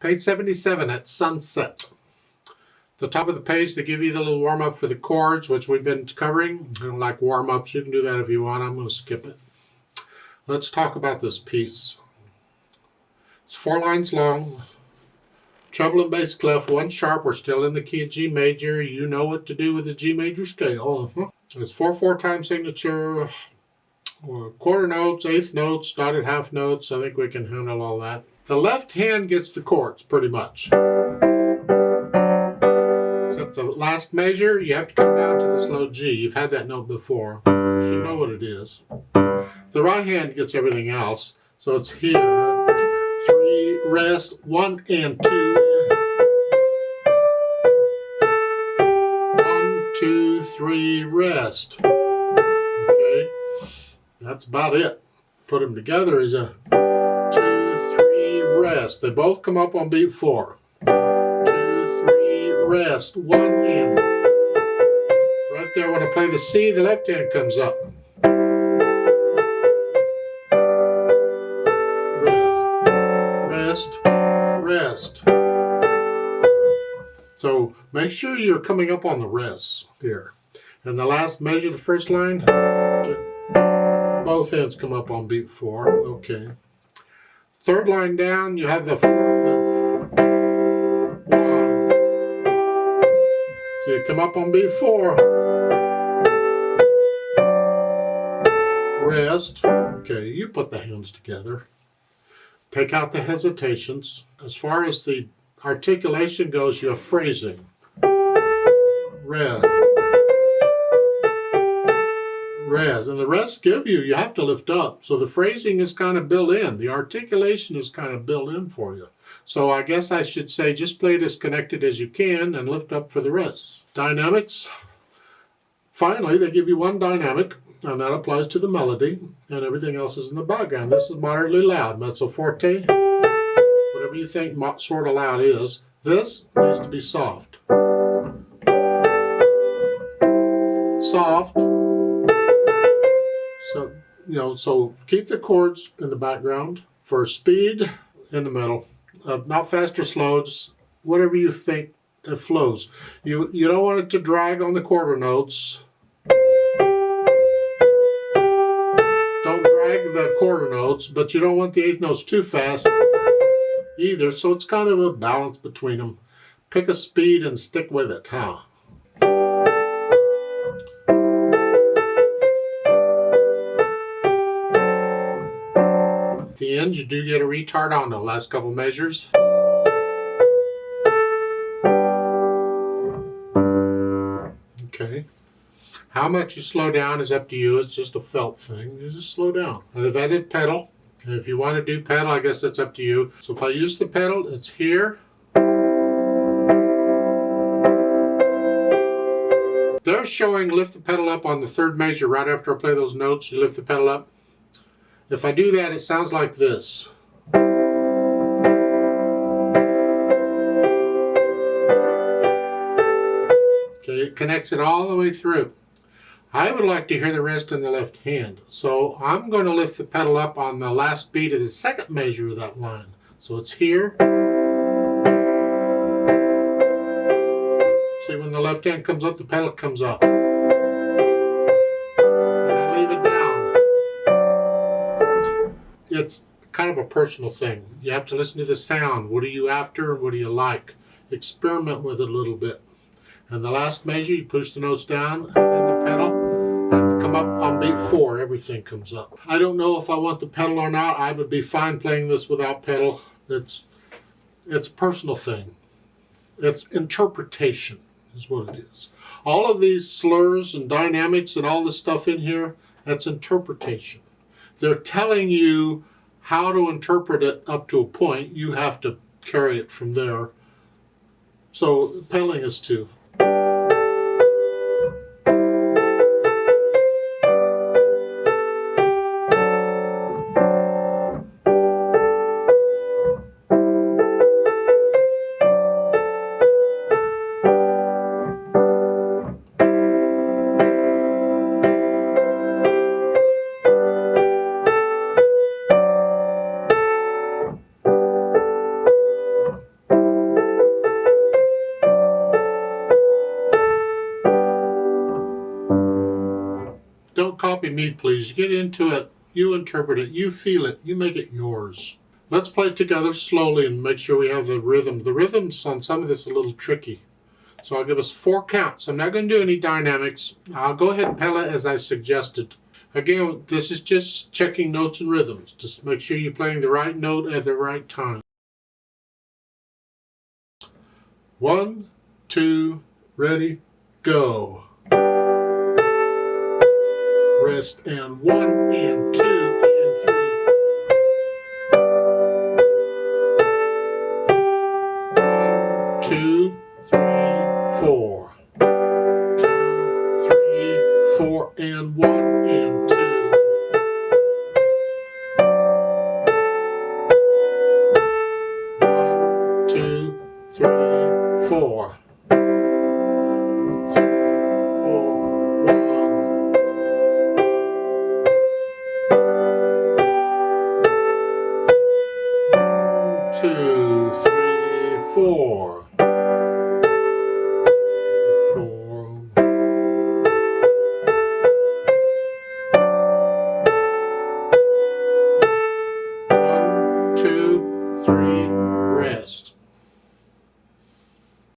Page 77 at sunset. At the top of the page, they give you the little warm-up for the chords, which we've been covering. I don't like warm-ups. You can do that if you want. I'm going to skip it. Let's talk about this piece. It's 4 lines long. Treble and bass clef, 1 sharp. We're still in the key of G major. You know what to do with the G major scale. It's 4/4 time signature. Quarter notes, eighth notes, dotted half notes. I think we can handle all that. The left hand gets the chords pretty much. Except the last measure, you have to come down to this low G. You've had that note before. You should know what it is. The right hand gets everything else. So it's here. 3, rest, 1 and 2. 1, 2, 3, rest. Okay. That's about it. Put them together is a 2, 3, rest. They both come up on beat 4. 2, 3, rest. 1 and. Right there, when I play the C, the left hand comes up. Rest, rest. So make sure you're coming up on the rests here. And the last measure, the first line. Both hands come up on beat 4. Okay. Third line down, you have the 1. So you come up on beat 4. Rest. Okay, you put the hands together. Take out the hesitations. As far as the articulation goes, you have phrasing. Rest. Res, and the rest you have to lift up. So the phrasing is kind of built in. The articulation is kind of built in for you. So I guess I should say just play it as connected as you can and lift up for the rest. Dynamics. Finally, they give you 1 dynamic, and that applies to the melody, and everything else is in the background. This is moderately loud, mezzo forte, whatever you think sort of loud is. This needs to be soft. Soft. So, so keep the chords in the background. For speed, in the middle. Not fast or slow, just whatever you think it flows. You don't want it to drag on the quarter notes. Don't drag the quarter notes, but you don't want the eighth notes too fast either. So it's kind of a balance between them. Pick a speed and stick with it, huh? At the end, you do get a retard on the last couple measures. Okay. How much you slow down is up to you. It's just a felt thing. You just slow down. I've added pedal. And if you want to do pedal, I guess that's up to you. So if I use the pedal, it's here. They're showing lift the pedal up on the 3rd measure right after I play those notes. You lift the pedal up. If I do that, it sounds like this. Okay, it connects it all the way through. I would like to hear the rest in the left hand. So I'm going to lift the pedal up on the last beat of the 2nd measure of that line. So it's here. See, when the left hand comes up, the pedal comes up. It's kind of a personal thing. You have to listen to the sound. What are you after and what do you like? Experiment with it a little bit. And the last measure, you push the notes down and then the pedal and come up on beat 4. Everything comes up. I don't know if I want the pedal or not. I would be fine playing this without pedal. It's a personal thing. It's interpretation is what it is. All of these slurs and dynamics and all this stuff in here, that's interpretation. They're telling you how to interpret it up to a point. You have to carry it from there. So pedaling is 2. copy me, please. Get into it. You interpret it. You feel it. You make it yours. Let's play it together slowly and make sure we have the rhythm. The rhythm's on some of this a little tricky. So I'll give us 4 counts. I'm not going to do any dynamics. I'll go ahead and play it as I suggested. Again, this is just checking notes and rhythms. Just make sure you're playing the right note at the right time. 1, 2, ready, go. Rest and 1 and 2 and 3. 1, 2, 3, 4. 2, 3, 4 and 1 and 2. 1, 2, 3, 4. 2, 3, 4.